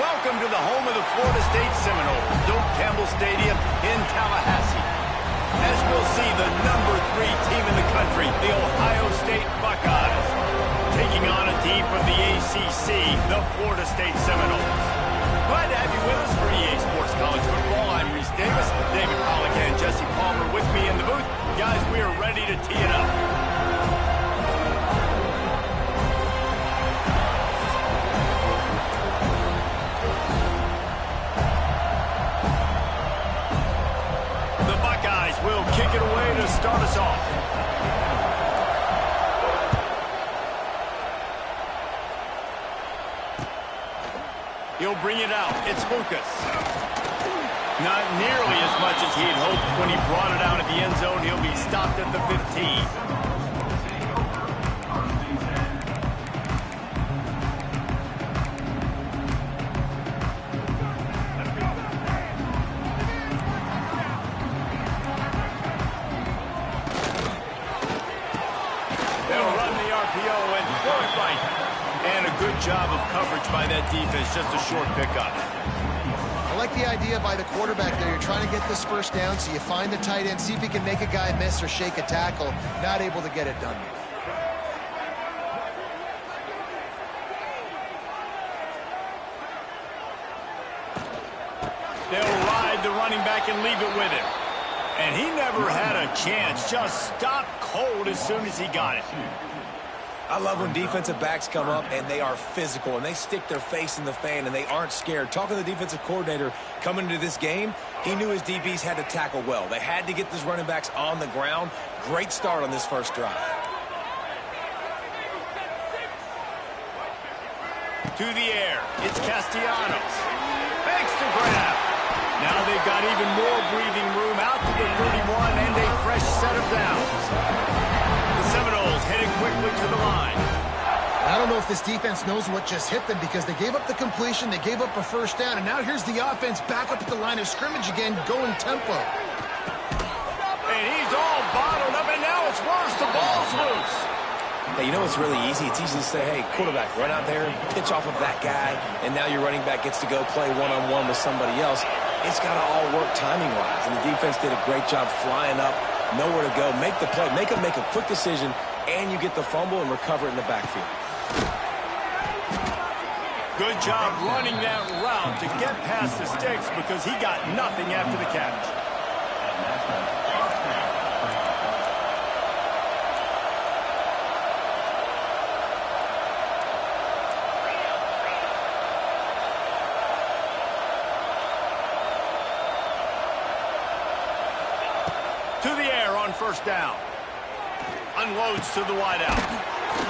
Welcome to the home of the Florida State Seminoles, Doak Campbell Stadium in Tallahassee. As we'll see, the #3 team in the country, the Ohio State Buckeyes, taking on a team from the ACC, the Florida State Seminoles. Glad to have you with us for EA Sports College Football. I'm Reese Davis, David Pollack and Jesse Palmer with me in the booth. Guys, we are ready to tee it up. Will kick it away to start us off. He'll bring it out. It's Lucas. Not nearly as much as he had hoped when he brought it out at the end zone. He'll be stopped at the 15. Job of coverage by that defense, just a short pickup. I like the idea by the quarterback there. You're trying to get this first down, so you find the tight end, see if he can make a guy miss or shake a tackle. Not able to get it done. They'll ride the running back and leave it with him. And he never had a chance. Just stopped cold as soon as he got it. I love when defensive backs come up and they are physical and they stick their face in the fan and they aren't scared. Talking to the defensive coordinator coming into this game, he knew his DBs had to tackle well. They had to get these running backs on the ground. Great start on this first drive. To the air, it's Castellanos. Makes the grab. Now they've got even more breathing room out to the 31 and a fresh set of downs. Seminoles heading quickly to the line. I don't know if this defense knows what just hit them because they gave up the completion, they gave up a first down, and now here's the offense back up at the line of scrimmage again, going tempo. And he's all bottled up, and now it's worse. The ball's loose. Hey, you know what's really easy? It's easy to say, hey, quarterback, run out there, pitch off of that guy, and now your running back gets to go play one-on-one with somebody else. It's got to all work timing-wise, and the defense did a great job flying up, nowhere to go, make the play, make a quick decision, and you get the fumble and recover it in the backfield. Good job running that route to get past the sticks because he got nothing after the catch. To the air on first down. Unloads to the wideout.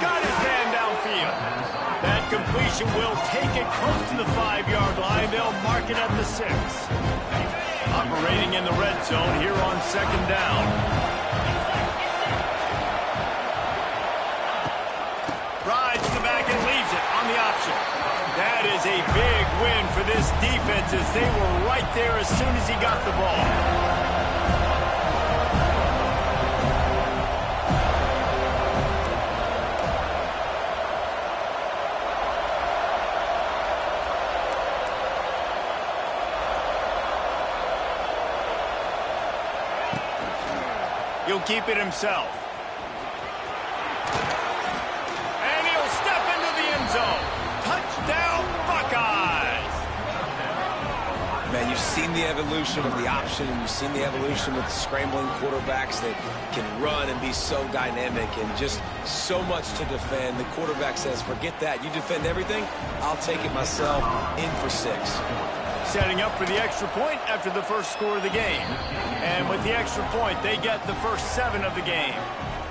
Got his man downfield. That completion will take it close to the 5-yard line. They'll mark it at the 6. Operating in the red zone here on second down. Rides to the back and leaves it on the option. That is a big win for this defense as they were right there as soon as he got the ball. He'll keep it himself. And he'll step into the end zone. Touchdown, Buckeyes! Man, you've seen the evolution of the option, and you've seen the evolution with the scrambling quarterbacks that can run and be so dynamic and just so much to defend. The quarterback says, forget that. You defend everything, I'll take it myself. In for 6. Setting up for the extra point after the first score of the game. And with the extra point, they get the first 7 of the game.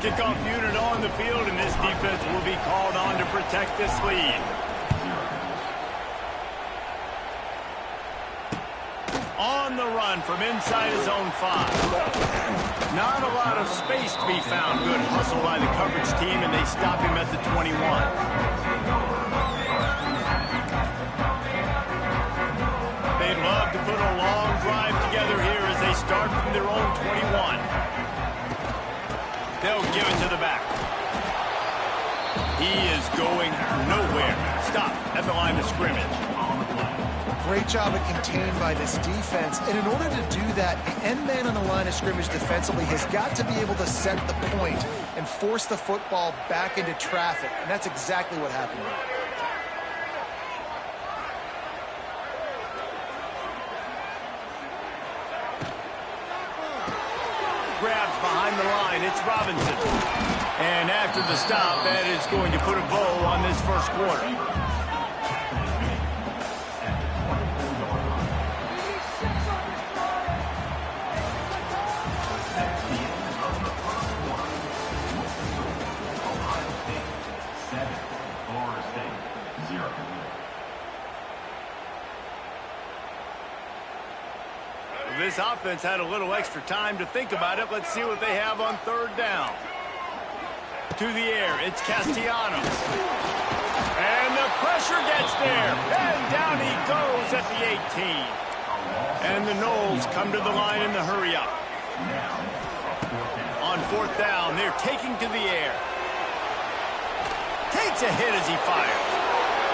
Kickoff unit on the field, and this defense will be called on to protect this lead. On the run from inside his own 5. Not a lot of space to be found. Good hustle by the coverage team, and they stop him at the 21. They'd love to put a long drive together here as they start from their own 21. They'll give it to the back. He is going nowhere. Stop at the line of scrimmage. great job of contained by this defense. And in order to do that, the end man on the line of scrimmage defensively has got to be able to set the point and force the football back into traffic. And that's exactly what happened here. Grabs behind the line. It's Robinson. And after the stop, that is going to put a bow on this first quarter. This offense had a little extra time to think about it. Let's see what they have on third down. To the air, it's Castellanos. And the pressure gets there. And down he goes at the 18. And the Noles come to the line in the hurry up. On fourth down, they're taking to the air. Takes a hit as he fires.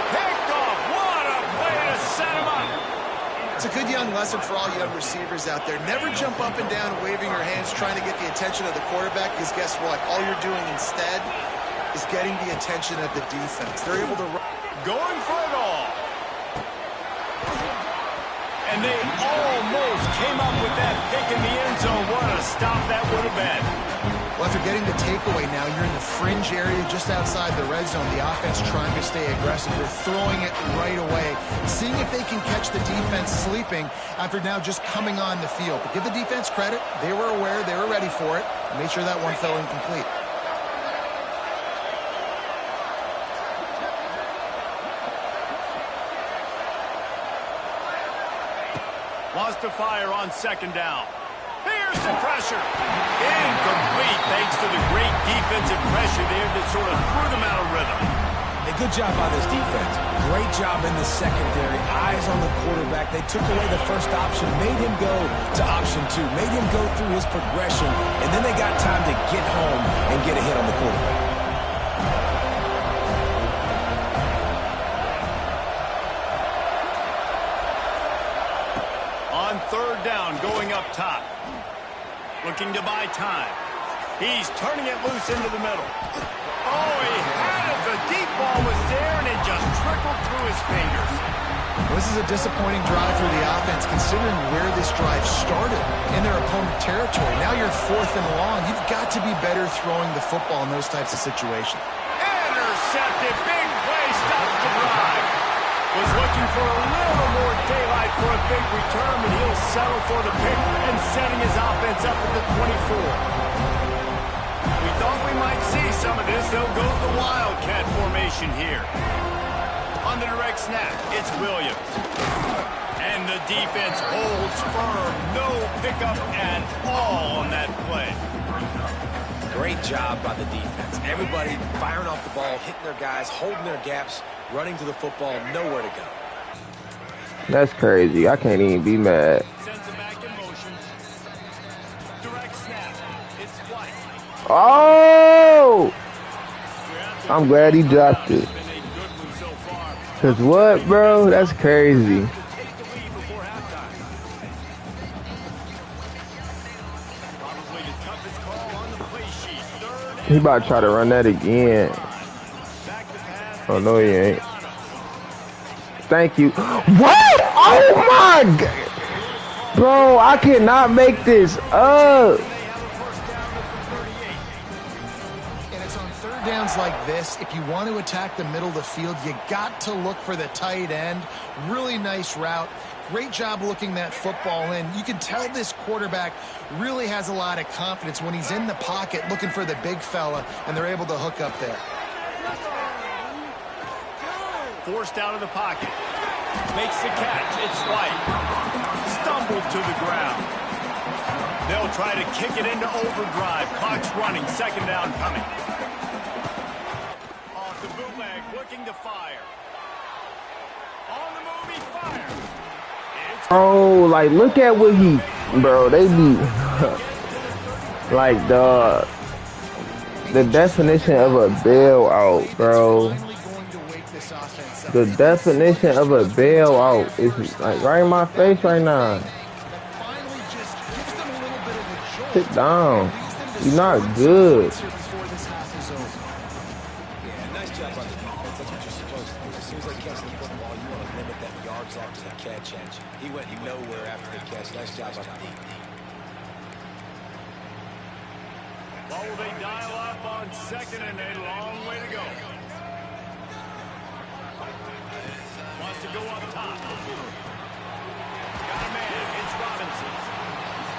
Picked off. What a play to set him up. It's a good young lesson for all young receivers out there. Never jump up and down waving your hands trying to get the attention of the quarterback, because guess what? All you're doing instead is getting the attention of the defense. They're able to run. Going for it all. And they almost came up with that pick in the end zone. What a stop that would have been. Well, after getting the takeaway now, you're in the fringe area just outside the red zone. The offense trying to stay aggressive. They're throwing it right away, seeing if they can catch the defense sleeping after now just coming on the field. But give the defense credit. They were aware. They were ready for it. Made sure that one fell incomplete. Wants to fire on second down. Here's the pressure. Incomplete thanks to the great defensive pressure there that sort of threw them out of rhythm. A good job by this defense. Great job in the secondary. Eyes on the quarterback. They took away the first option, made him go to option 2, made him go through his progression, and then they got time to get home and get a hit on the quarterback. On third down, going up top. Looking to buy time. He's turning it loose into the middle. Oh, he had it. The deep ball was there, and it just trickled through his fingers. This is a disappointing drive for the offense, considering where this drive started in their opponent territory. Now you're fourth and long. You've got to be better throwing the football in those types of situations. Intercepted. Big play. Stops the drive. Was looking for a little more daylight for a big return, but he'll settle for the pick and setting his offense up at the 24. We thought we might see some of this. They'll go to the Wildcat formation here. On the direct snap, it's Williams. And the defense holds firm. No pickup at all on that play. Great job by the defense. Everybody firing off the ball, hitting their guys, holding their gaps, running to the football, nowhere to go. That's crazy. I can't even be mad. Sends it back in motion. Direct snap. It's White. Oh! I'm glad he dropped it. Cause what, bro? That's crazy. He about to try to run that again. Oh, no, he ain't. Thank you. What? Oh, my God. Bro, I cannot make this up. And it's on third downs like this. If you want to attack the middle of the field, you got to look for the tight end. Really nice route. Great job looking that football in. You can tell this quarterback really has a lot of confidence when he's in the pocket looking for the big fella, and they're able to hook up there. Forced out of the pocket. Makes the catch. It's White. Stumbled to the ground. They'll try to kick it into overdrive. Clock's running. Second down coming. Off the bootleg. Looking to fire. On the move, he fires. Oh, like, look at what he, bro, they be, like, the definition of a bailout, bro. The definition of a bailout is like right in my face right now. Finally just gives them a little bit of a jolt. Sit down. Leads them to You're not score good. some points here before this half is over. Yeah, nice job on the defense. That's what you're supposed to do. As soon as they catch the football, you want to limit them yards after the catch. He went nowhere after the catch. Nice job on the defense. Well, they dial up on second and a long way to go. Wants to go up top. Got a man. It's Robinson.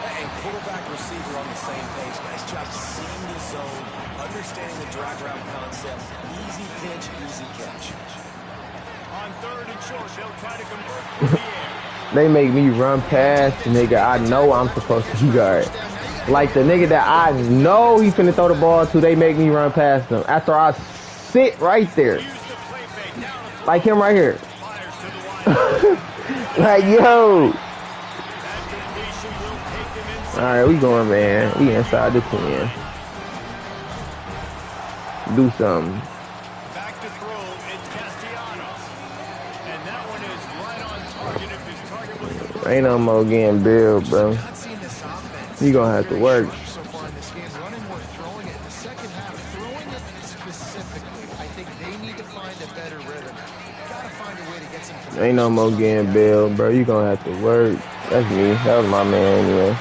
And quarterback receiver on the same page. Nice job seeing the zone, understanding the drag route concept. Easy pitch, easy catch. On third and short, they'll try to convert through the air. They make me run past the nigga I know I'm supposed to guard. Like the nigga that I know he finna throw the ball to, they make me run past them. After I sit right there. Like him right here. Like, yo. Alright, we going, man. We inside the 10. Do something. Back to throw, it's Castellanos. And that one is right on target if his target was the Ain't no more getting billed, bro. Not seeing this offense. You gonna have to work. So far in this game, running more, throwing it. In the second half, throwing it specifically, I think they need to find a better rhythm. Gotta find a way to get some. Ain't no more getting billed, bro. You gonna have to work. That's me. That was my man anyway.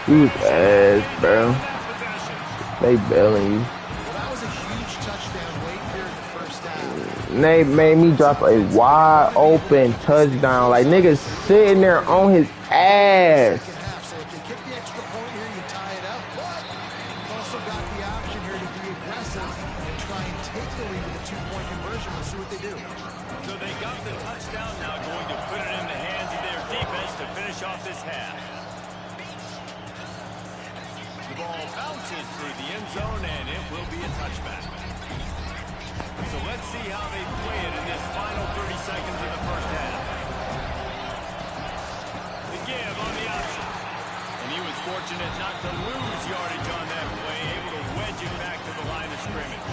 You was ass, bro. They bailing you. Well, that was a huge touchdown late here in the first half. They made me drop a wide open touchdown. Like niggas sitting there on his ass. Second half, so if they kick the extra point here, you tie it up. But you've also got the option here to be aggressive and try and take the lead with a 2-point conversion. We'll see what they do. So they got the touchdown, now going to put it in the hands of their defense to finish off this half. The ball bounces through the end zone, and it will be a touchback. So let's see how they play it in this final 30 seconds of the first half. The give on the option. And he was fortunate not to lose yardage on that play, able to wedge it back to the line of scrimmage.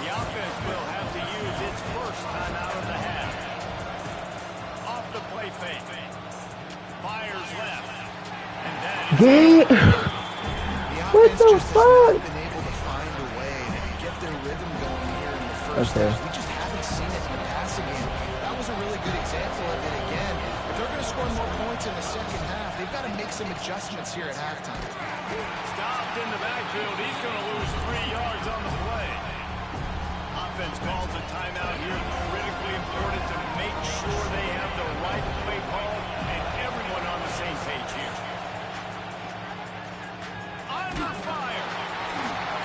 The offense will have to use its first timeout of the half. Off the play fake. Fires left. And that is Yeah. What the fuck? Been able to find a way to get their rhythm going here in the first half. We just haven't seen it in the passing game. That was a really good example of it again. If they're going to score more points in the second half, they've got to make some adjustments here at halftime. stopped in the backfield. He's going to lose 3 yards on the play. Offense calls a timeout here. Critically important to make sure they have the right play call and everyone on the same page here. Under fire.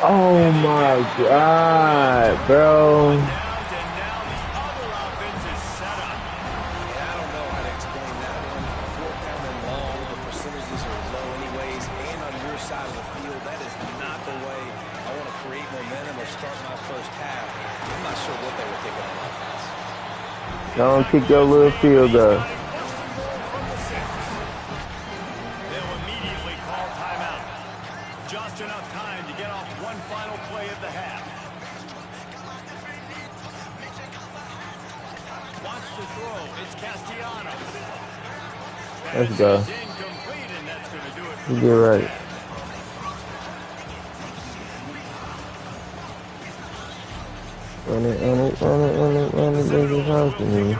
Oh my God, bro. And now the other offense is set up. Yeah, I don't know how to explain that one. 4th down and long. The percentages are low anyways. And on your side of the field, that is not the way I want to create momentum or start my first half. I'm not sure what they were thinking on offense. Don't kick your little field goal. They'll immediately call timeout. Just enough time to get off one final play of the half. Wants to throw. It's Castellanos. Let's go. It's incomplete, and that's going to do it. You get right. Run it, run it, run it, run it, run it, niggas out to me.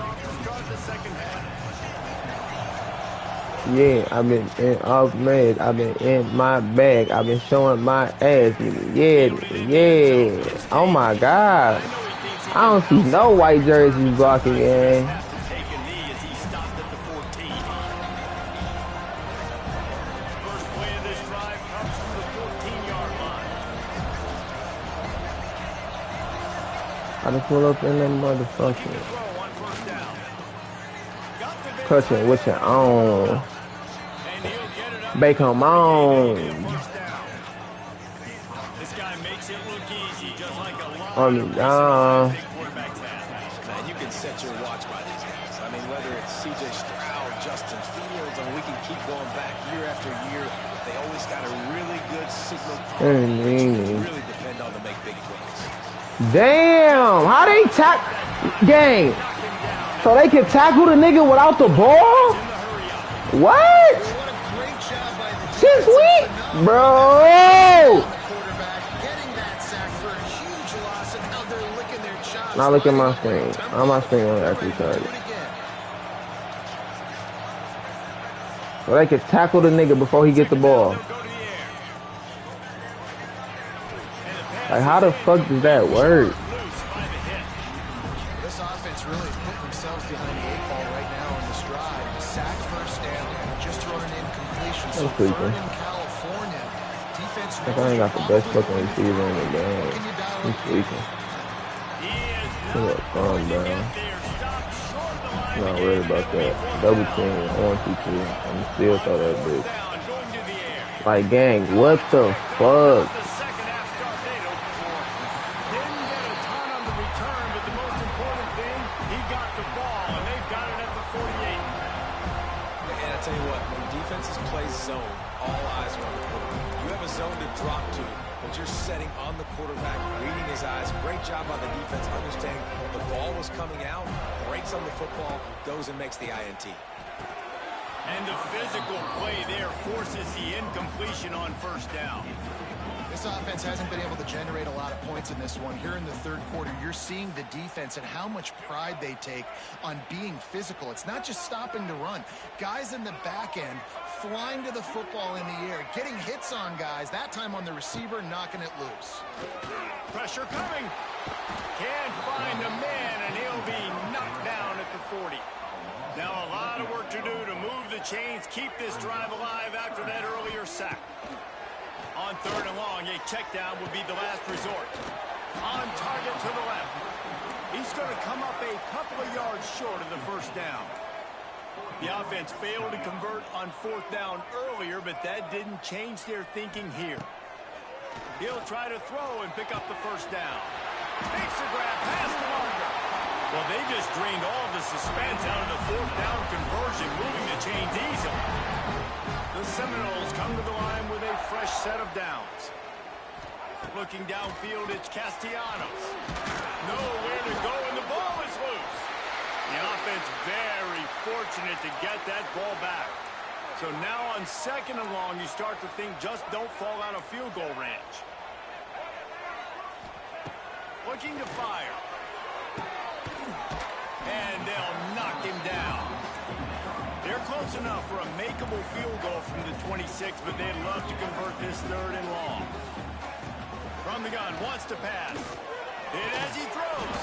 Yeah, I've been in off meds. I've been in my bag. I've been showing my ass, nigga. Yeah, yeah. Oh my God. I don't see no white jerseys blocking, man. Take a knee as he stopped at the 14. First play of this drive comes from the 14-yard line. I just pull up in them motherfucker. Throw on first down. Got the big Touching with your own. and he'll get it up. Bake them on. First down. This guy makes it look easy, just like a lot On me of down. big quarterbacks have. Man, you can set your watch by these guys. I mean, whether it's C.J. Stroud, Justin Fields, and we can keep going back year after year. They always got a really good signal call. You can really depend on to make big plays. Damn, how they tap? Gang. So they can tackle the nigga without the ball? What? Since we? Bro. Now look at my screen. On my screen on actually target. So they can tackle the nigga before he get the ball. Like, how the fuck does that work? This offense really is putting themselves behind the 8 ball right now on this drive. Sack first down, just throwing an incompletion. So third in California. Defense I ain't got the best fucking receiver in the game. I'm tweaking. Calm down. I'm not worried about that. Double team, 1-2-2. I'm still throw that bitch. Like, gang, what the fuck? On the quarterback, reading his eyes. Great job by the defense, understanding the ball was coming out, breaks on the football, goes and makes the INT. And the physical play there forces the incompletion on first down. This offense hasn't been able to generate a lot of points in this one. Here in the third quarter, you're seeing the defense and how much pride they take on being physical. It's not just stopping to run. Guys in the back end flying to the football in the air, getting hits on guys, that time on the receiver, knocking it loose. Pressure coming. Can't find the man, and he'll be knocked down at the 40. Now a lot of work to do to move the chains, keep this drive alive after that earlier sack. On third and long, a check down would be the last resort. On target to the left. He's going to come up a couple of yards short of the first down. The offense failed to convert on fourth down earlier, but that didn't change their thinking here. He'll try to throw and pick up the first down. Makes a grab past the marker. Well, they just drained all the suspense out of the fourth down conversion, moving the chains easily. The Seminoles come to the line with a fresh set of downs. Looking downfield, it's Castellanos. Nowhere to go, and the ball is loose. The offense very fortunate to get that ball back. So now on second and long, you start to think just don't fall out of field goal range. Looking to fire. And they'll knock him down. They're close enough for a makeable field goal from the 26, but they'd love to convert this third and long. From the gun, wants to pass. And as he throws,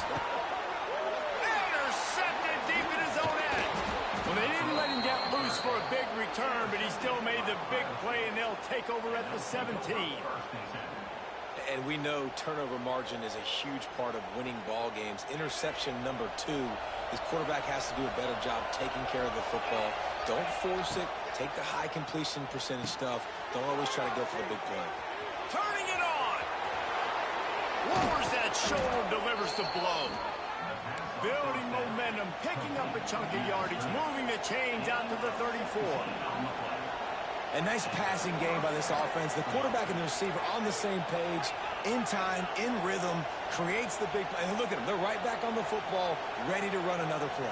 intercepted deep in his own end. Well, they didn't let him get loose for a big return, but he still made the big play, and they'll take over at the 17. And we know turnover margin is a huge part of winning ball games. Interception number 2. This quarterback has to do a better job taking care of the football. Don't force it. Take the high completion percentage stuff. Don't always try to go for the big play. Turning it on. Lowers that shoulder, delivers the blow. Building momentum, picking up a chunk of yardage, moving the chains out to the 34. A nice passing game by this offense. The quarterback and the receiver on the same page, in time, in rhythm, creates the big play. And look at them. They're right back on the football, ready to run another play.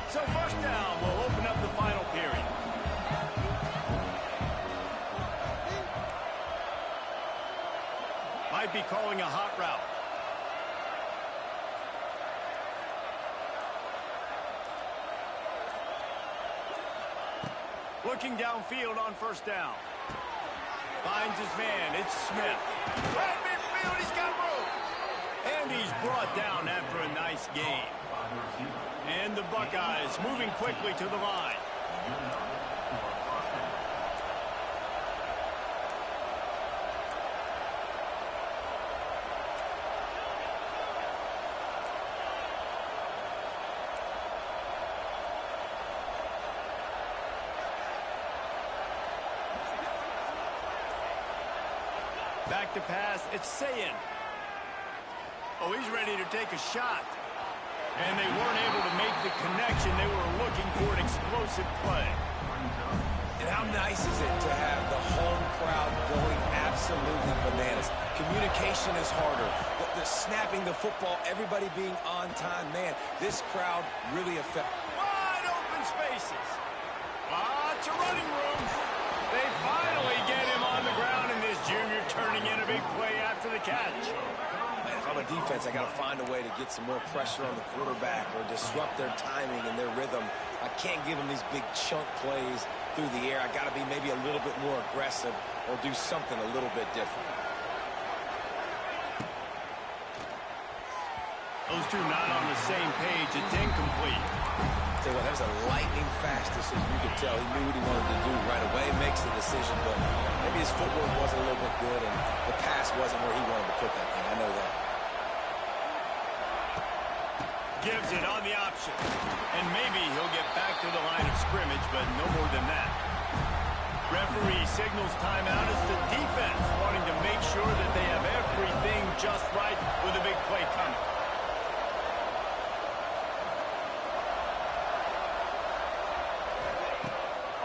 So first down will open up the final period. Might be calling a hot route. Looking downfield on first down. Finds his man. It's Smith. Right midfield, he's got room. And he's brought down after a nice game. And the Buckeyes moving quickly to the line. Back to pass. It's Sayin. Oh, he's ready to take a shot. And they weren't able to make the connection. They were looking for an explosive play. And how nice is it to have the home crowd going absolutely bananas? Communication is harder. The snapping the football, everybody being on time. Man, this crowd really affects. Wide open spaces. Lots of running room. They finally get him on the ground, and this junior turning in a big play after the catch. Man, if I'm a defense, I got to find a way to get some more pressure on the quarterback or disrupt their timing and their rhythm. I can't give them these big chunk plays through the air. I got to be maybe a little bit more aggressive or do something a little bit different. Those two not on the same page. It's incomplete. Tell you what, that was a lightning fast decision. You could tell he knew what he wanted to do right away, makes the decision, but maybe his footwork wasn't a little bit good and the pass wasn't where he wanted to put that thing. I know that. Gives it on the option. And maybe he'll get back to the line of scrimmage, but no more than that. Referee signals timeout as the defense wanting to make sure that they have everything just right with a big play coming.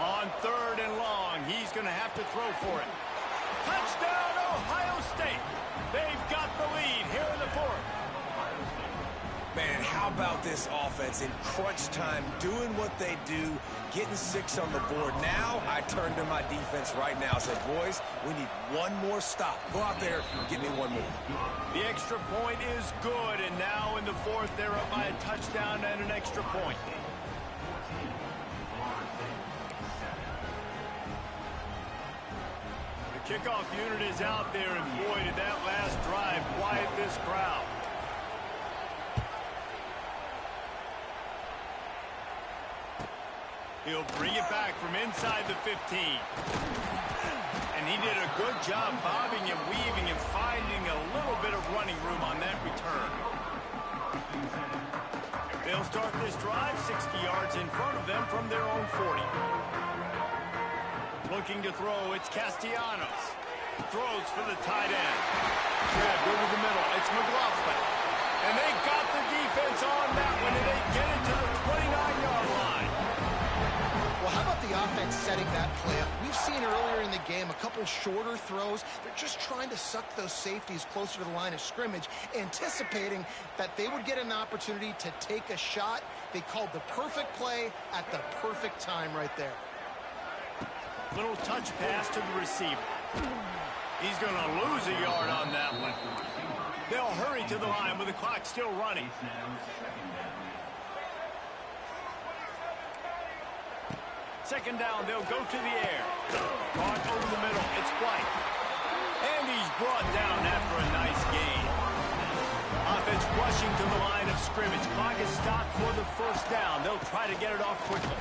On 3rd and long, he's going to have to throw for it. Touchdown, Ohio State. They've got the lead here in the 4th. Man, how about this offense in crunch time, doing what they do, getting 6 on the board. Now I turn to my defense right now and say, boys, we need one more stop. Go out there and get me one more. The extra point is good, and now in the 4th, they're up by a touchdown and an extra point. The kickoff unit is out there, and boy, did that last drive quiet this crowd. He'll bring it back from inside the 15. And he did a good job bobbing and weaving and finding a little bit of running room on that return. They'll start this drive 60 yards in front of them from their own 40. Looking to throw, it's Castellanos. Throws for the tight end. Grabbed over the middle, it's McLaughlin. And they got the defense on that one, and they get it to the 29-yard line. Well, how about the offense setting that play up? We've seen earlier in the game a couple shorter throws. They're just trying to suck those safeties closer to the line of scrimmage, anticipating that they would get an opportunity to take a shot. They called the perfect play at the perfect time right there. Little touch pass to the receiver. He's going to lose a yard on that one. They'll hurry to the line with the clock still running. Second down, they'll go to the air. Caught over the middle, it's White. And he's brought down after a nice gain. Offense rushing to the line of scrimmage. Clock is stopped for the first down. They'll try to get it off quickly.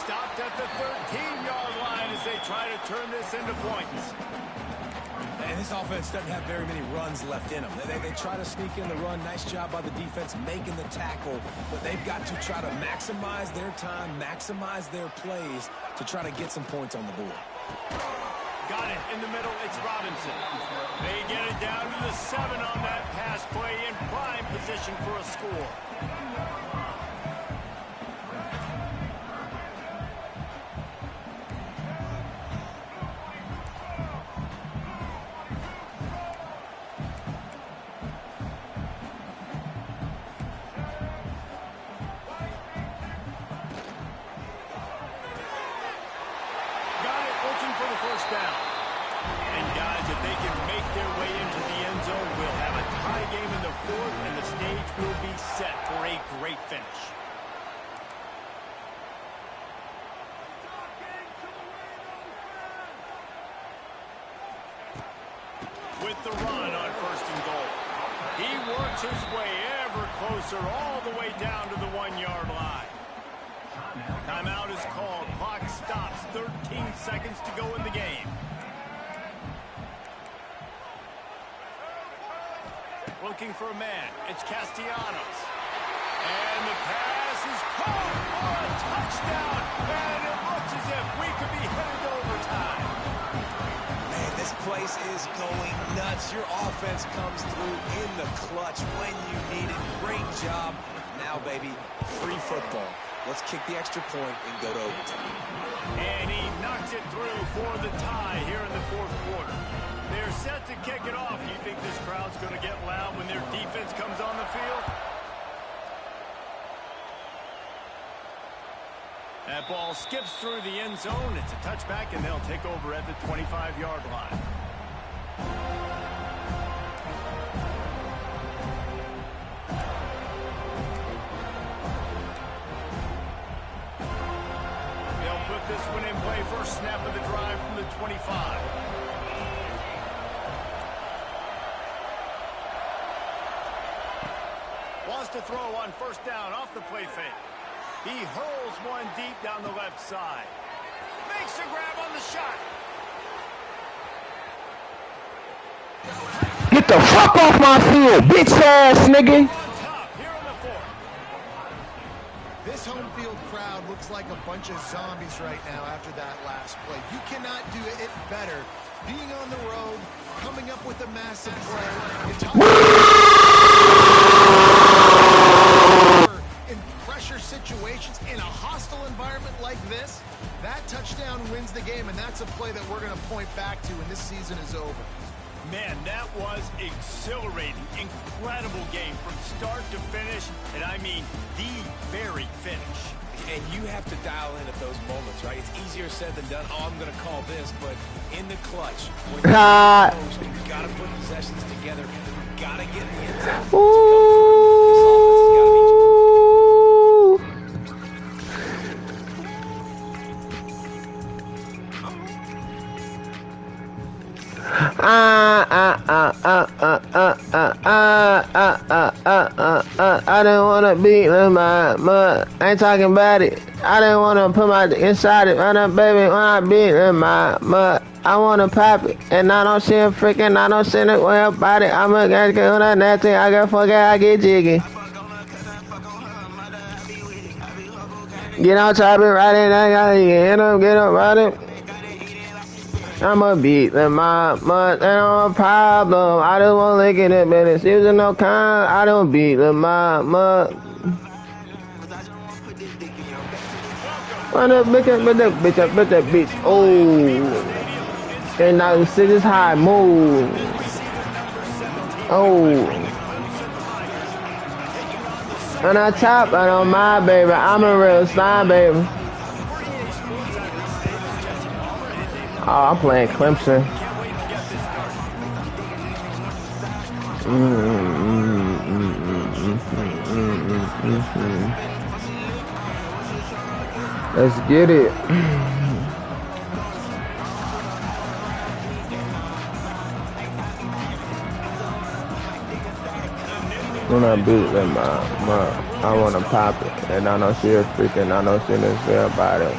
Stopped at the 13-yard line as they try to turn this into points. And this offense doesn't have very many runs left in them. They try to sneak in the run. Nice job by the defense making the tackle. But they've got to try to maximize their time, maximize their plays to try to get some points on the board. Got it in the middle. It's Robinson. They get it down to the 7 on that pass play in prime position for a score. Finish. With the run on 1st and goal. He works his way ever closer all the way down to the 1-yard line. Timeout is called. Clock stops. 13 seconds to go in the game. Looking for a man. It's Castellanos. And the pass is caught for a touchdown. And it looks as if we could be headed to overtime. Man, this place is going nuts. Your offense comes through in the clutch when you need it. Great job. Now, baby, free football. Let's kick the extra point and go to overtime. And he knocks it through for the tie here in the fourth quarter. They're set to kick it off. You think this crowd's going to get loud when their defense comes on the field? That ball skips through the end zone. It's a touchback, and they'll take over at the 25-yard line. They'll put this one in play. First snap of the drive from the 25. Wants to throw on first down off the play fake. He hurls one deep down the left side. Makes a grab on the shot. Get the fuck off my field, bitch ass nigga. On top here in the fourth. This home field crowd looks like a bunch of zombies right now after that last play. You cannot do it better. Being on the road, coming up with a massive play. In pressure situations, in a hostile environment like this, that touchdown wins the game, and that's a play that we're going to point back to when this season is over. Man, that was exhilarating. Incredible game from start to finish, and I mean the very finish. And you have to dial in at those moments, right? It's easier said than done. Oh, I'm going to call this, but in the clutch, when you're close, you've got to put possessions together. You've got to get in the end zone. This offense has got to be... I didn't want to beat them, but I ain't talking about it. I didn't want to put my inside it, baby, when I beat them, but I want to pop it, and I don't see him freaking, I don't see it well about it. I'm a guy get on that nasty, I get fuck it, I get jiggy. Get on top of it, right in, I gotta get up, right in. I'ma beat them up, but they don't have a problem. I just won't lick it up, but it's using no kind. I don't beat them up, but. Run up, bitch, bitch. Oh. And now the city's high, move. Oh. And on top, I don't mind, baby. I'm a real slime, baby. Oh, I'm playing Clemson. Let's get it. When I beat them, I want to pop it. And I don't see her freaking, I don't see this there about it.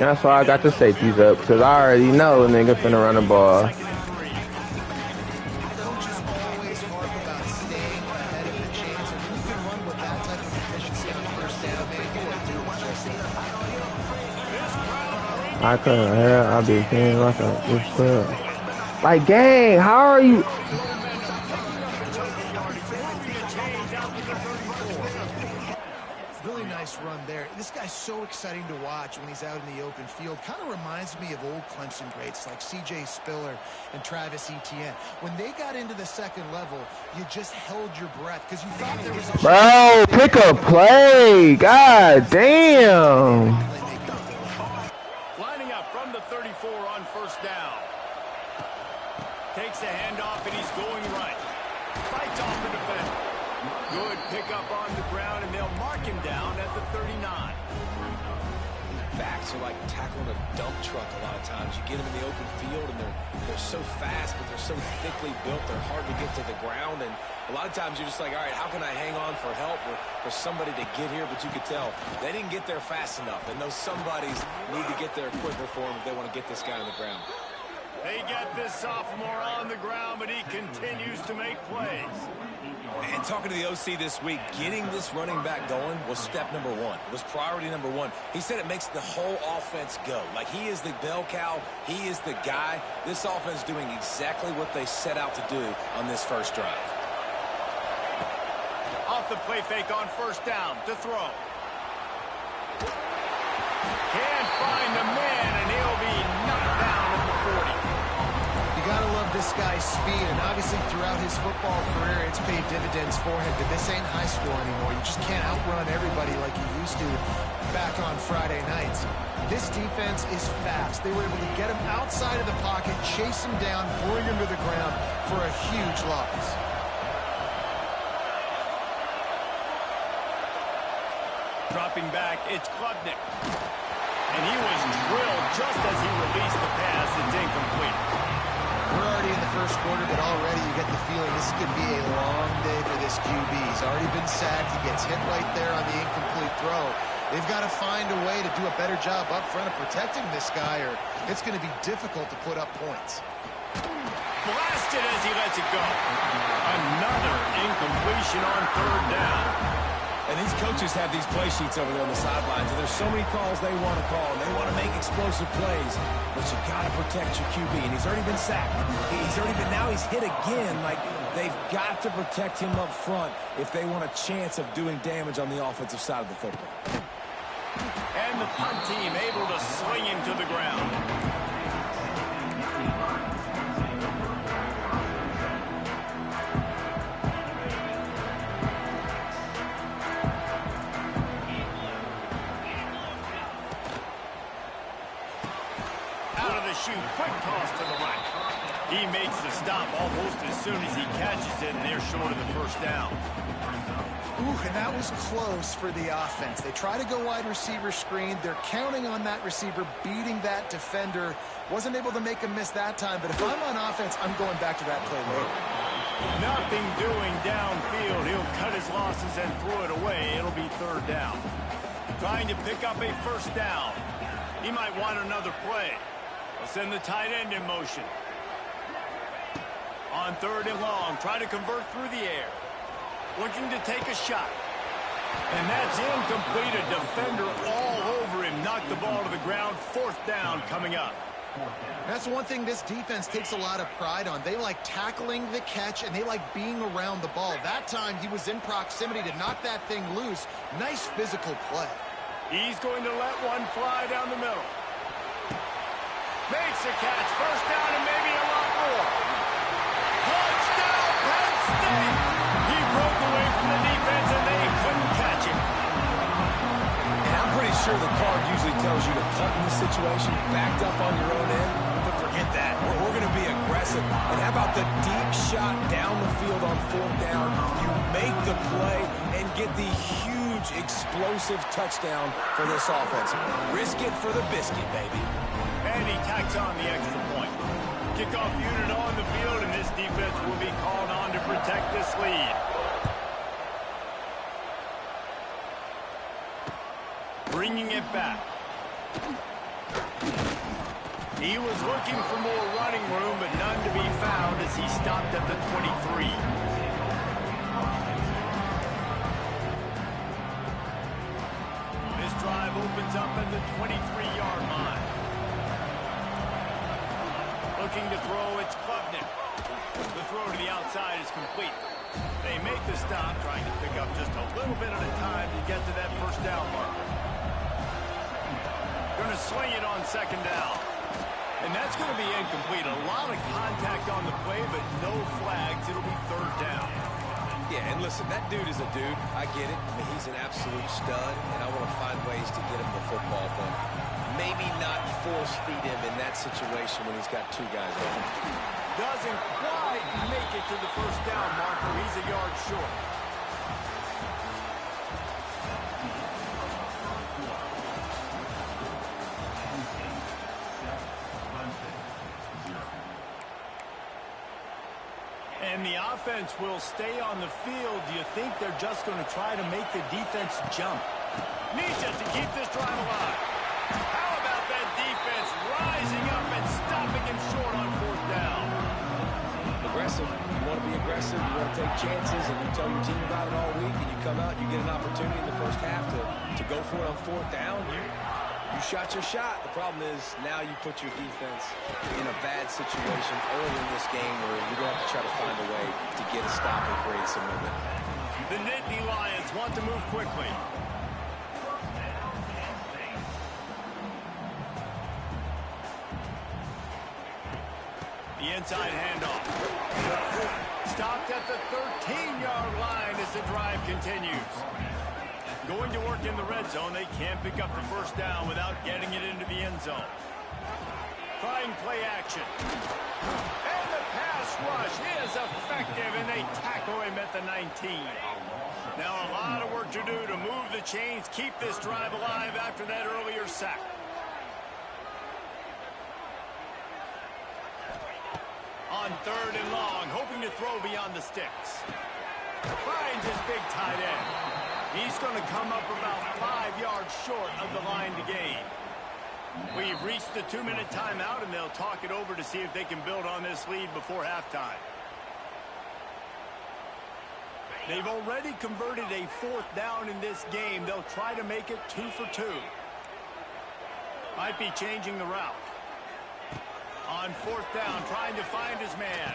That's why I got the safeties up, because I already know nigga finna run the ball. Coaches always harp about staying ahead of the chains, and when you can run with that type of efficiency on first down, man, you will do just that. I couldn't hear, I'll be paying like a good. Like, gang, how are you? Really nice run there. This guy's so exciting to watch when he's out in the open field. Kind of reminds me of old Clemson greats like C.J. Spiller and Travis Etienne. When they got into the second level, you just held your breath because you thought there was a... Bro, pick a play. God damn. Lining up from the 34 on first down. Takes the handoff, and he's going right. Fights off the defender. Good pickup on the ground, and they'll mark him down at the 39. Backs are like tackling a dump truck a lot of times. You get them in the open field, and they're so fast, but they're so thickly built, they're hard to get to the ground. And a lot of times you're just like, all right, how can I hang on for help or for somebody to get here? But you could tell they didn't get there fast enough, and those somebodies need to get there quicker for them if they want to get this guy on the ground. They get this sophomore on the ground, but he continues to make plays. And talking to the OC this week, getting this running back going was step number one. It was priority number one. He said it makes the whole offense go. Like, he is the bell cow. He is the guy. This offense doing exactly what they set out to do on this first drive. Off the play fake on first down to throw. Can't find the man, and he'll be knocked down at the 40. You got to love this guy's speed, and obviously throughout his football career, it's paid dividends for him. But this ain't high school anymore. You just can't outrun everybody like you used to back on Friday nights. This defense is fast. They were able to get him outside of the pocket, chase him down, bring him to the ground for a huge loss. Dropping back, it's Klubnik. And he was drilled just as he released the pass. It's incomplete. We're already in the first quarter, but already you get the feeling this could be a long day for this QB. He's already been sacked. He gets hit right there on the incomplete throw. They've got to find a way to do a better job up front of protecting this guy, or it's going to be difficult to put up points. Blasted as he lets it go. Another incompletion on third down. And these coaches have these play sheets over there on the sidelines, and there's so many calls they want to call, and they want to make explosive plays, but you got to protect your QB, and he's already been sacked. Now he's hit again. Like, they've got to protect him up front if they want a chance of doing damage on the offensive side of the football. And the punt team able to sling him to the ground. Shoot, quick toss to the right. He makes the stop almost as soon as he catches it, and they're short of the first down. Ooh, and that was close for the offense. They try to go wide receiver screen. They're counting on that receiver beating that defender. Wasn't able to make him miss that time, but if I'm on offense, I'm going back to that play later. Nothing doing downfield. He'll cut his losses and throw it away. It'll be third down. Trying to pick up a first down. He might want another play. They'll send the tight end in motion. On third and long, try to convert through the air. Looking to take a shot. And that's incomplete. A defender all over him. Knocked the ball to the ground. Fourth down coming up. That's one thing this defense takes a lot of pride on. They like tackling the catch, and they like being around the ball. That time, he was in proximity to knock that thing loose. Nice physical play. He's going to let one fly down the middle. Makes a catch. First down and maybe a lot more. Touchdown, Penn State! He broke away from the defense, and they couldn't catch him. And I'm pretty sure the card usually tells you to punt in this situation, backed up on your own end, but forget that. We're going to be aggressive. And how about the deep shot down the field on fourth down? You make the play and get the huge, explosive touchdown for this offense. Risk it for the biscuit, baby. And he tacks on the extra point. Kickoff unit on the field, and this defense will be called on to protect this lead. Bringing it back. He was looking for more running room, but none to be found as he stopped at the 23. This drive opens up at the 23-yard line. Looking to throw, it's Klubnik. The throw to the outside is complete. They make the stop, trying to pick up just a little bit at a time to get to that first down marker. Going to swing it on second down. And that's going to be incomplete. A lot of contact on the play, but no flags. It'll be third down. Yeah, and listen, that dude is a dude. I get it. I mean, he's an absolute stud, and I want to find ways to get him the football, but maybe not force feed him in that situation when he's got two guys open. Doesn't quite make it to the first down marker. He's a yard short. And the offense will stay on the field. Do you think they're just going to try to make the defense jump? Needs it to keep this drive alive. How about that defense rising up and stopping him short on fourth down? Aggressive. You want to be aggressive. You want to take chances, and you tell your team about it all week, and you come out, you get an opportunity in the first half to go for it on fourth down. You shot your shot. The problem is now you put your defense in a bad situation early in this game where you're going to have to try to find a way to get a stop and create some movement. The Nittany Lions want to move quickly. The inside handoff. Stopped at the 13-yard line as the drive continues. Going to work in the red zone. They can't pick up the first down without getting it into the end zone. Trying play action. And the pass rush is effective, and they tackle him at the 19. Now a lot of work to do to move the chains, keep this drive alive after that earlier sack. On third and long, hoping to throw beyond the sticks. Finds his big tight end. He's going to come up about 5 yards short of the line to gain. We've reached the 2-minute timeout, and they'll talk it over to see if they can build on this lead before halftime. They've already converted a fourth down in this game. They'll try to make it 2 for 2. Might be changing the route. On fourth down, trying to find his man.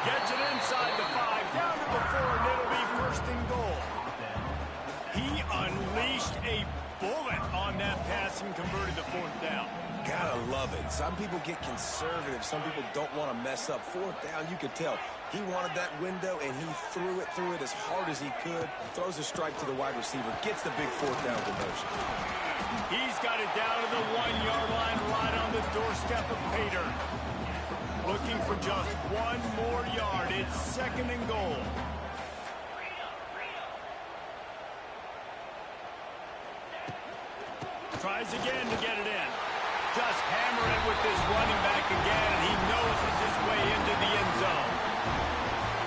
Gets it inside the 5, down to the 4, and it'll be first and goal. He unleashed a bullet on that pass and converted the fourth down. Gotta love it. Some people get conservative. Some people don't want to mess up. Fourth down, you could tell. He wanted that window, and he threw it as hard as he could. Throws a strike to the wide receiver. Gets the big fourth down conversion. He's got it down to the 1-yard line, right on the doorstep of Pater. Looking for just 1 more yard. It's second and goal. Tries again to get it in. Just hammer it with this running back again, and he noses his way into the end zone.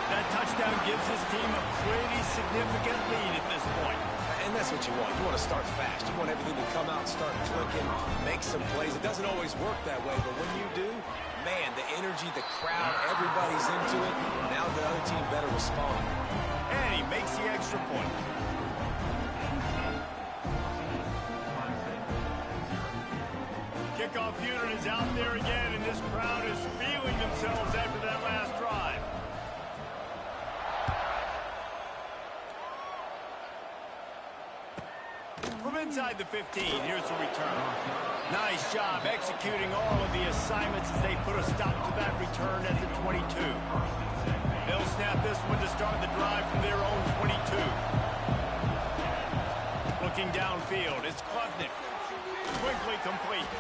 That touchdown gives his team a pretty significant lead at this point. And that's what you want. You want to start fast. You want everything to come out, start clicking, make some plays. It doesn't always work that way, but when you do, man, the energy, the crowd, everybody's into it. Now the other team better respond. And he makes the extra point. Kickoff unit is out there again, and this crowd is feeling themselves after that last drive. From inside the 15, here's the return. Nice job executing all of the assignments as they put a stop to that return at the 22. They'll snap this one to start the drive from their own 22. Looking downfield, it's Klubnik. Quickly complete.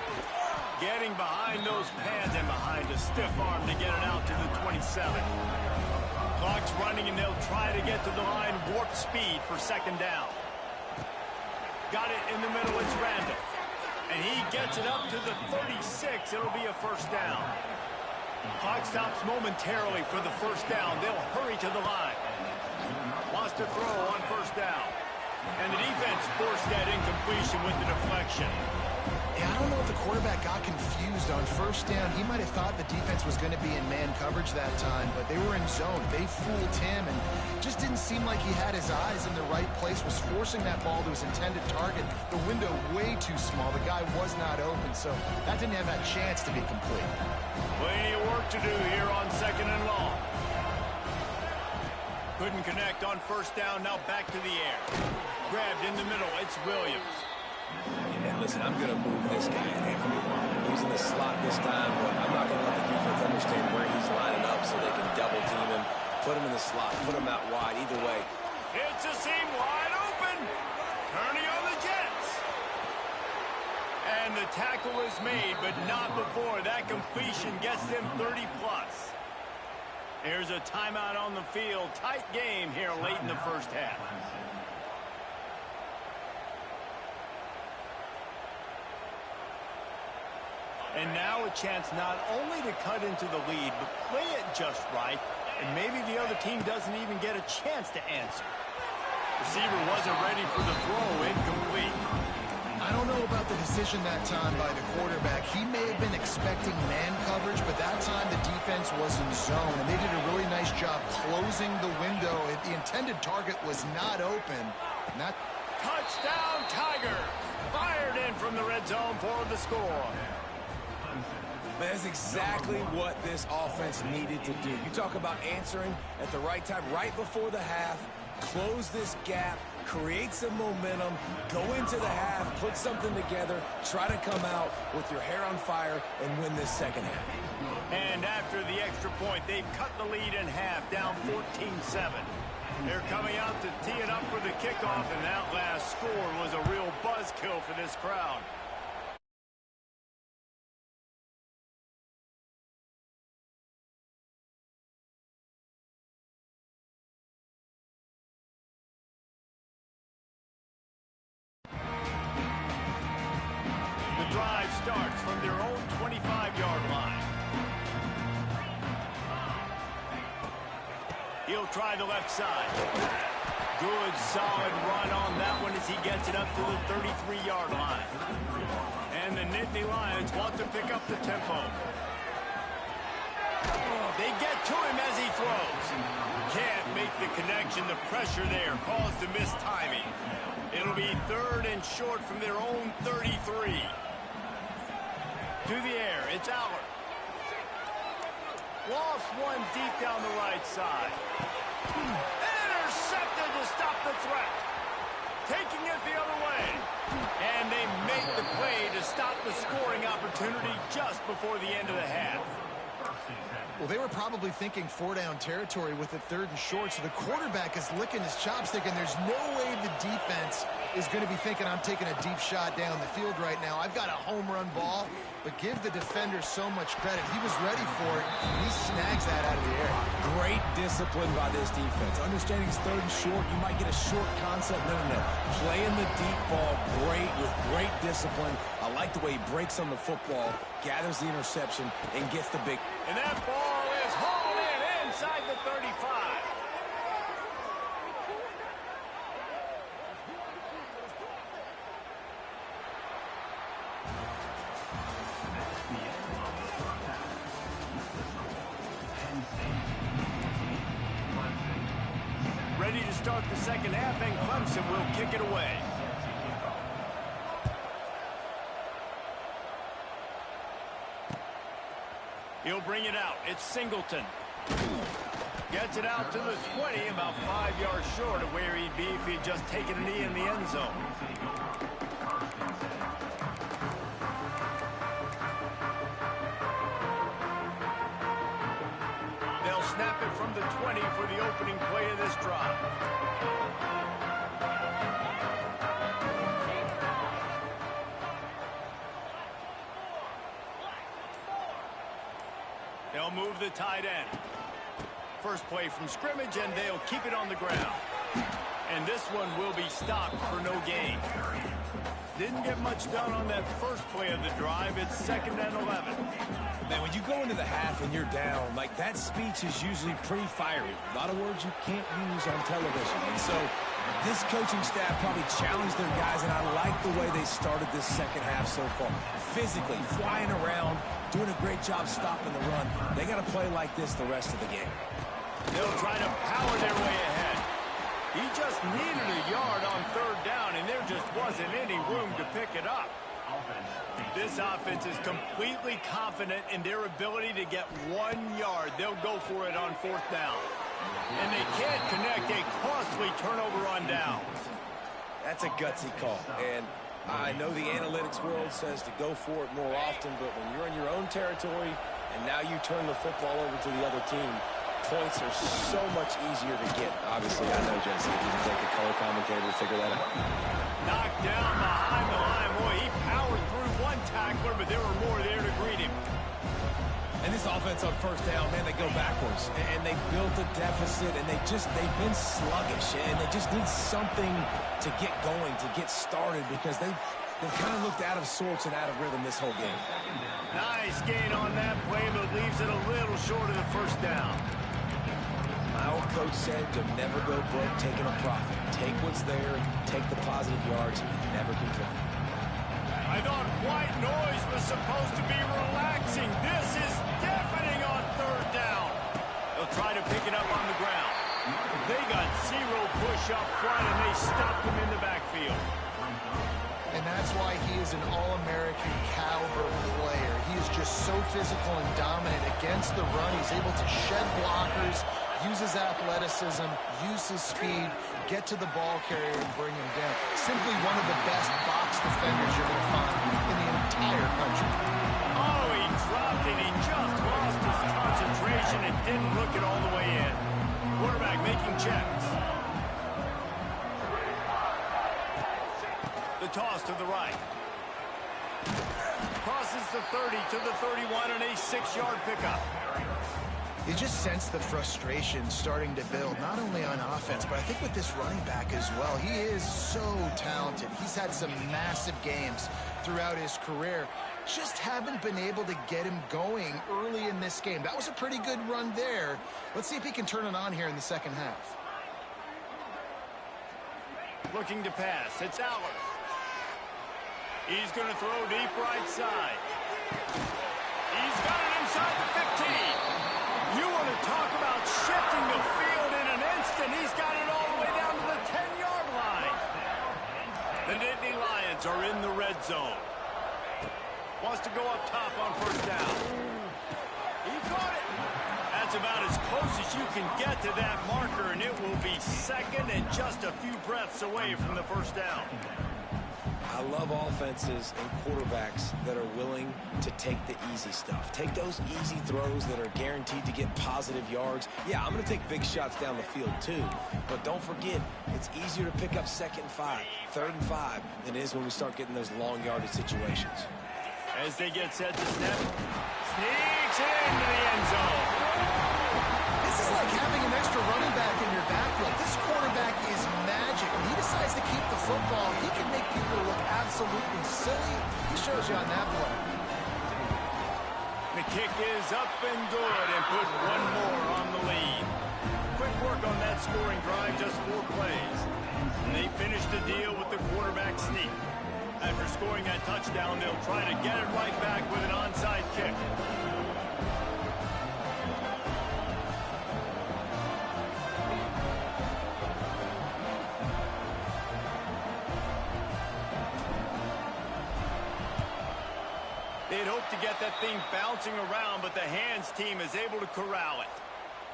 Getting behind those pads and behind a stiff arm to get it out to the 27. Clock's running, and they'll try to get to the line warp speed for second down. Got it in the middle, it's Randall. And he gets it up to the 36. It'll be a first down. Clock stops momentarily for the first down. They'll hurry to the line. Wants to throw on first down. And the defense forced that incompletion with the deflection. Yeah, I don't know if the quarterback got confused on first down. He might have thought the defense was going to be in man coverage that time, but they were in zone. They fooled him, and just didn't seem like he had his eyes in the right place, was forcing that ball to his intended target. The window way too small. The guy was not open, so that didn't have that chance to be complete. Plenty of work to do here on second and long. Couldn't connect on first down, now back to the air. Grabbed in the middle, it's Williams. And listen, I'm going to move this guy everywhere. He's in the slot this time, but I'm not going to let the defense understand where he's lining up so they can double team him, put him in the slot, put him out wide. Either way. It's a seam wide open. Turning on the Jets. And the tackle is made, but not before that completion gets them 30-plus. There's a timeout on the field. Tight game here late in the first half. And now a chance not only to cut into the lead, but play it just right, and maybe the other team doesn't even get a chance to answer. Receiver wasn't ready for the throw. Incomplete. I don't know about the decision that time by the quarterback. He may have been expecting man coverage, but that time the defense was in zone, and they did a really nice job closing the window. The intended target was not open. Touchdown, Tigers! Fired in from the red zone for the score. That's exactly what this offense needed to do. You talk about answering at the right time, right before the half, close this gap, create some momentum, go into the half, put something together, try to come out with your hair on fire and win this second half. And after the extra point, they've cut the lead in half, down 14-7. They're coming out to tee it up for the kickoff, and that last score was a real buzzkill for this crowd. Drive starts from their own 25-yard line. He'll try the left side. Good, solid run on that one as he gets it up to the 33-yard line. And the Nittany Lions want to pick up the tempo. They get to him as he throws. Can't make the connection. The pressure there caused the missed timing. It'll be 3rd and short from their own 33. To the air, it's Allard. Lost one deep down the right side. Intercepted to stop the threat. Taking it the other way. And they make the play to stop the scoring opportunity just before the end of the half. Well, they were probably thinking 4-down territory with it 3rd and short, so the quarterback is licking his chops thinking there's no way the defense is going to be thinking I'm taking a deep shot down the field right now. I've got a home run ball, but give the defender so much credit. He was ready for it, and he snags that out of the air. Great discipline by this defense. Understanding it's 3rd and short, you might get a short concept. No. Playing the deep ball great with great discipline. I like the way he breaks on the football, gathers the interception, and gets the big... And that ball is hauled in inside the 35. Ready to start the second half, and Clemson will kick it away. He'll bring it out. It's Singleton. Gets it out to the 20, about 5 yards short of where he'd be if he'd just taken a knee in the end zone. They'll snap it from the 20 for the opening play of this drive. They'll move the tight end. First play from scrimmage, and they'll keep it on the ground. And this one will be stopped for no gain. Didn't get much done on that first play of the drive. It's 2nd and 11. Man, when you go into the half and you're down, like that speech is usually pretty fiery. A lot of words you can't use on television. And so this coaching staff probably challenged their guys, and I like the way they started this second half so far. Physically, flying around, doing a great job stopping the run. They got to play like this the rest of the game. They'll try to power their way ahead. He just needed a yard on 3rd down, and there just wasn't any room to pick it up. This offense is completely confident in their ability to get 1 yard. They'll go for it on 4th down. And they can't connect a costly turnover on downs. That's a gutsy call. And I know the analytics world says to go for it more often, but when you're in your own territory and now you turn the football over to the other team, points are so much easier to get. Obviously, I know, Jesse, it didn't take a color commentator to figure that out. Knocked down behind the line. Boy, he powered through one but there were more there to greet him. And this offense on first down, man, they go backwards. And they built a deficit, and they've been sluggish. And they just need something to get going, to get started, because they've kind of looked out of sorts and out of rhythm this whole game. Nice gain on that play, but leaves it a little short of the first down. My old coach said to never go broke taking a profit. Take what's there, take the positive yards, and never complain. I thought white noise was supposed to be relaxing. This is deafening on third down. They'll try to pick it up on the ground. They got zero push up front, and they stopped him in the backfield. And that's why he is an all-American caliber player. He is just so physical and dominant against the run. He's able to shed blockers, use his athleticism, use his speed, get to the ball carrier and bring him down. Simply one of the best box defenders you're going to find in the entire country. Oh, he dropped it. He just lost his concentration and didn't look it all the way in. Quarterback making checks. The toss to the right. Crosses the 30 to the 31 and a 6-yard pickup. You just sense the frustration starting to build, not only on offense, but I think with this running back as well. He is so talented. He's had some massive games throughout his career. Just haven't been able to get him going early in this game. That was a pretty good run there. Let's see if he can turn it on here in the second half. Looking to pass. It's Aller. He's going to throw deep right side. He's got it inside the 15. You want to talk about shifting the field in an instant. He's got it all the way down to the 10-yard line. The Nittany Lions are in the red zone. Wants to go up top on first down. He caught it. That's about as close as you can get to that marker, and it will be second and just a few breaths away from the first down. I love offenses and quarterbacks that are willing to take the easy stuff. Take those easy throws that are guaranteed to get positive yards. Yeah, I'm going to take big shots down the field too, but don't forget, it's easier to pick up 2nd and 5, 3rd and 5 than it is when we start getting those long yardage situations. As they get set to snap, sneaks it into the end zone. This is like having an extra running back in your backfield. This quarterback is magic. When he decides to keep the football, he can make people look absolutely silly. He shows you on that play. The kick is up and good and put one more on the lead. Quick work on that scoring drive, just 4 plays. And they finish the deal with the quarterback sneak. After scoring that touchdown, they'll try to get it right back with an onside kick. They'd hope to get that thing bouncing around, but the hands team is able to corral it.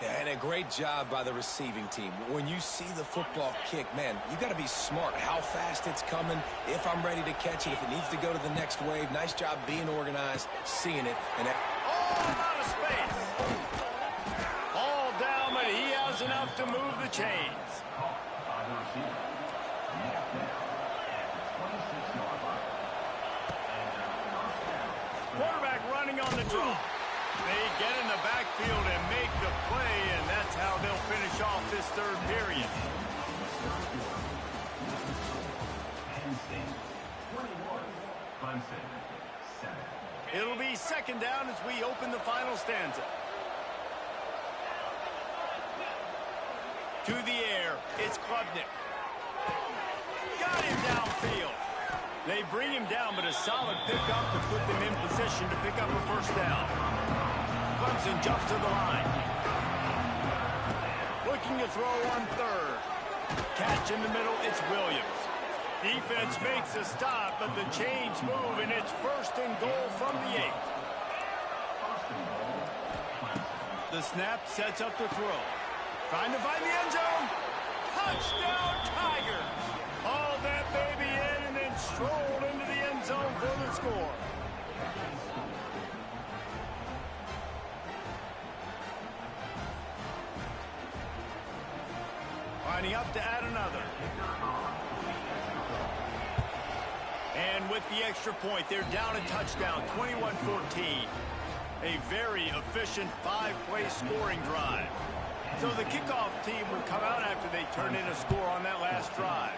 Yeah, and a great job by the receiving team. When you see the football kick, man, you got to be smart how fast it's coming, if I'm ready to catch it, if it needs to go to the next wave. Nice job being organized, seeing it. And out of space. All down, but he has enough to move the chains. Quarterback running on the draw. They get in the backfield and make the play, and that's how they'll finish off this 3rd period. It'll be 2nd down as we open the final stanza. To the air, it's Klubnik. Got him downfield. They bring him down, but a solid pickup to put them in position to pick up a first down. Clemson jumps to the line. Looking to throw on 3rd. Catch in the middle, it's Williams. Defense makes a stop, but the chains move, and it's 1st and goal from the 8. The snap sets up the throw. Trying to find the end zone. Touchdown, Tiger. Hauled that baby in and then strolled into the end zone for the score. Lining up to add another. And with the extra point, they're down a touchdown, 21-14. A very efficient 5-play scoring drive. So the kickoff team will come out after they turn in a score on that last drive.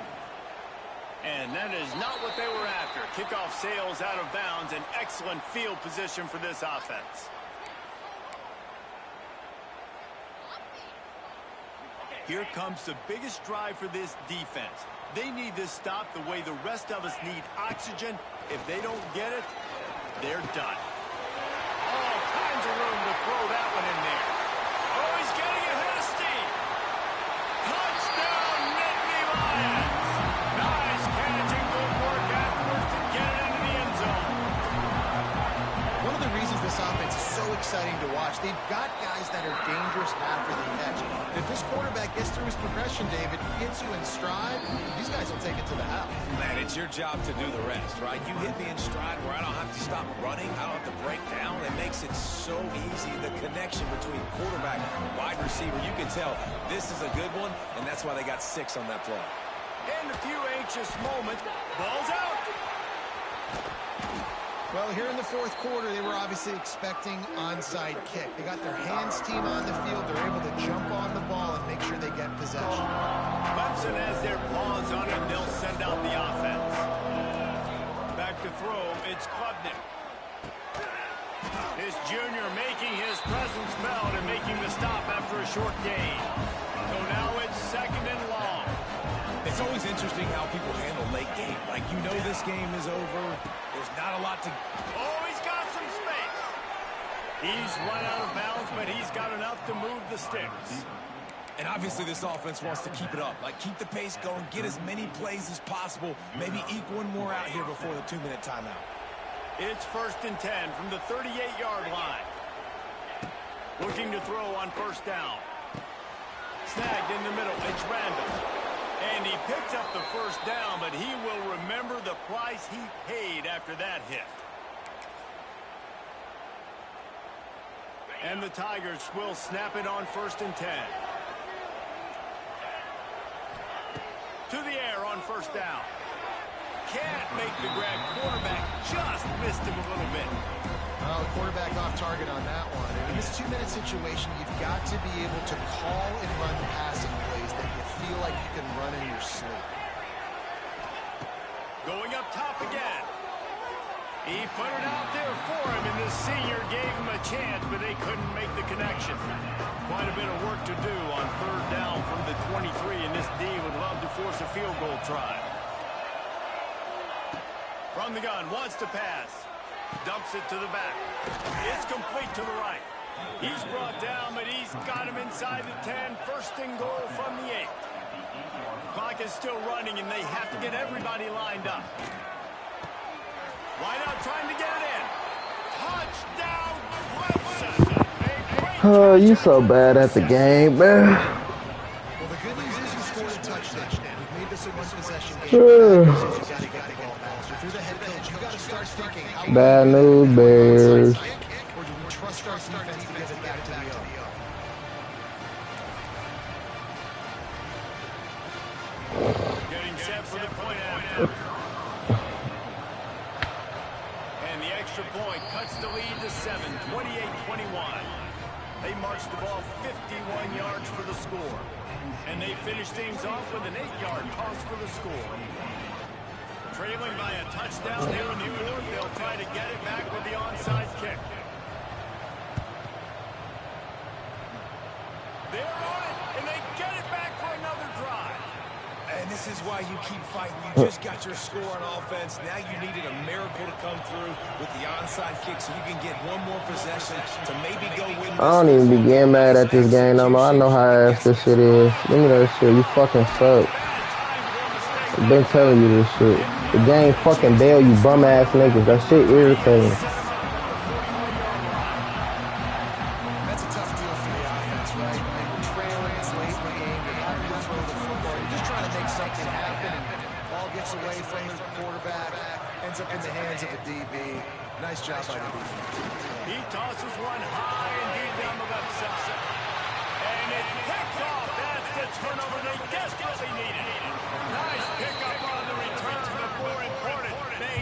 And that is not what they were after. Kickoff sails out of bounds. An excellent field position for this offense. Here comes the biggest drive for this defense. They need this stop the way the rest of us need oxygen. If they don't get it, they're done. All kinds of room to throw that one in there. Oh, he's getting ahead of steam. Touchdown, Nittany Lions. Nice catch and good work afterwards to get it into the end zone. One of the reasons this offense is so exciting to watch, they've got guys that are dangerous after the catch. If this quarterback gets through his progression, David, hits you in stride, these guys will take it to the house. Man, it's your job to do the rest, right? You hit me in stride where I don't have to stop running. I don't have to break down. It makes it so easy. The connection between quarterback and wide receiver, you can tell this is a good one, and that's why they got 6 on that play. And a few anxious moments. Ball's out. Well, here in the fourth quarter, they were obviously expecting onside kick. They got their hands team on the field. They're able to jump on the ball and make sure they get possession. Clemson has their paws on it. They'll send out the offense. Back to throw. It's Klubnik. This junior making his presence felt and making the stop after a short gain. So now it's 2nd and long. It's always interesting how people handle late game. Like, you know this game is over. There's not a lot to... Oh, he's got some space. He's run out of bounds, but he's got enough to move the sticks. And obviously this offense wants to keep it up. Like, keep the pace going, get as many plays as possible, maybe eke one more out here before the 2-minute timeout. It's 1st and 10 from the 38-yard line. Looking to throw on 1st down. Snagged in the middle. It's Randall. And he picks up the 1st down, but he will remember the price he paid after that hit. And the Tigers will snap it on 1st and 10. To the air on 1st down. Can't make the grab. Quarterback just missed him a little bit. Well, the quarterback off target on that one. And in this 2-minute situation, you've got to be able to call and run passing plays that you feel like you can run in your sleep. Going up top again. He put it out there for him, and the senior gave him a chance, but they couldn't make the connection. Quite a bit of work to do on 3rd down from the 23, and this D would love to force a field goal try. From the gun, wants to pass. Dumps it to the back. It's complete to the right. He's brought down, but he's got him inside the 10. 1st and goal from the 8. Clock is still running, and they have to get everybody lined up. Wide out trying to get it in. Touchdown, Clemson. Oh, you so bad at the game, man. Well, the good news is you scored a touchdown. You've made this a one-possession game. You got to get the ball back. So if you're the head coach, you got to start thinking, how Bad news, Bears. or do we trust our defense to get it back to the O? Getting set for the point after. And the extra point cuts the lead to 7, 28-21. They marched the ball 51 yards for the score. And they finish things off with an 8-yard toss for the score. Trailing by a touchdown here in New York. They'll try to get it back with the onside kick. They're on it, and they get it back for another drive. And this is why you keep fighting. You just got your score on offense. Now you needed a miracle to come through with the onside kick so you can get one more possession to maybe go win this. I don't even be getting mad at this game no more. I know how ass this shit is. Give me that shit. You fucking suck. I've been telling you this shit. The game fucking bail, you bum ass niggas. That shit irritating. That's a tough deal for the offense, right? They were trailing late in the game. They have to throw the football. You're just trying to make something happen, and the ball gets away from the quarterback, ends up in the hands of a DB. Nice job by the defense. He tosses one high and deep down the left side. And it's picked off. That's the turnover they desperately needed. Nice pickup on the return, but more important, they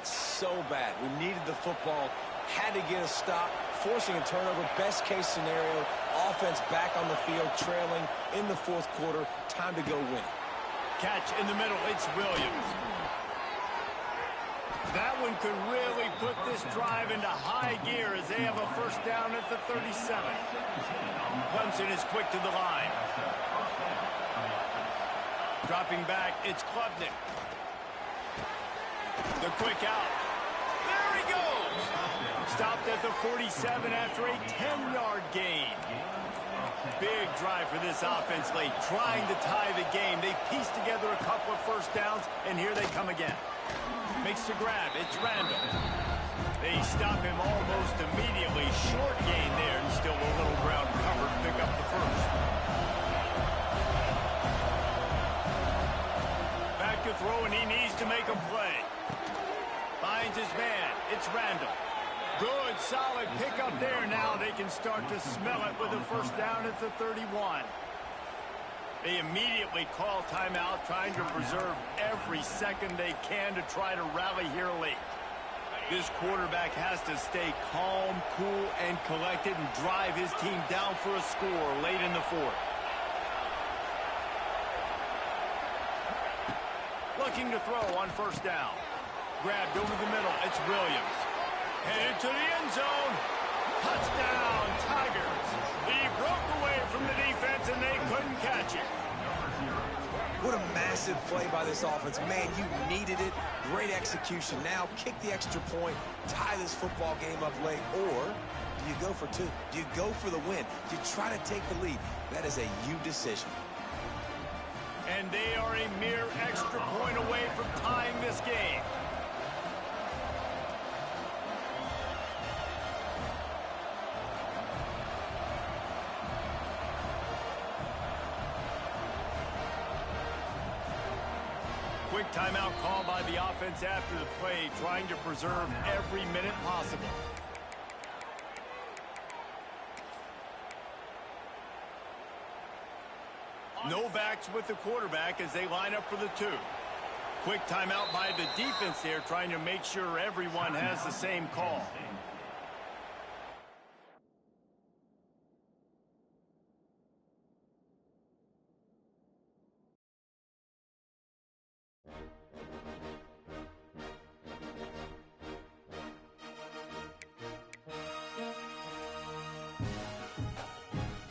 that so bad. We needed the football, had to get a stop, forcing a turnover. Best case scenario, offense back on the field, trailing in the fourth quarter. Time to go win it. Catch in the middle. It's Williams. That one could really put this drive into high gear as they have a first down at the 37. Clemson is quick to the line. Dropping back, it's Klubnik. The quick out. There he goes. Stopped at the 47 after a 10-yard gain. Big drive for this offense late, trying to tie the game. They pieced together a couple of first downs, and here they come again. Makes the grab. It's Randall. They stop him almost immediately. Short gain there, and still a little ground covered. Pick up the first. Back to throw, and he needs to make a play. Finds his man. It's Randall. Good, solid pickup there. Now they can start to smell it with a first down at the 31. They immediately call timeout, trying to preserve every second they can to try to rally here late. This quarterback has to stay calm, cool, and collected and drive his team down for a score late in the fourth. Looking to throw on first down. Grabbed over the middle. It's Williams. Headed to the end zone. Touchdown, Tigers. He broke away from the defense, and they couldn't catch it. What a massive play by this offense. Man, you needed it. Great execution. Now kick the extra point, tie this football game up late, or do you go for two? Do you go for the win? Do you try to take the lead? That is a you decision. And they are a mere extra point away from tying this game. Quick timeout call by the offense after the play, trying to preserve every minute possible. No backs with the quarterback as they line up for the two. Quick timeout by the defense there, trying to make sure everyone has the same call.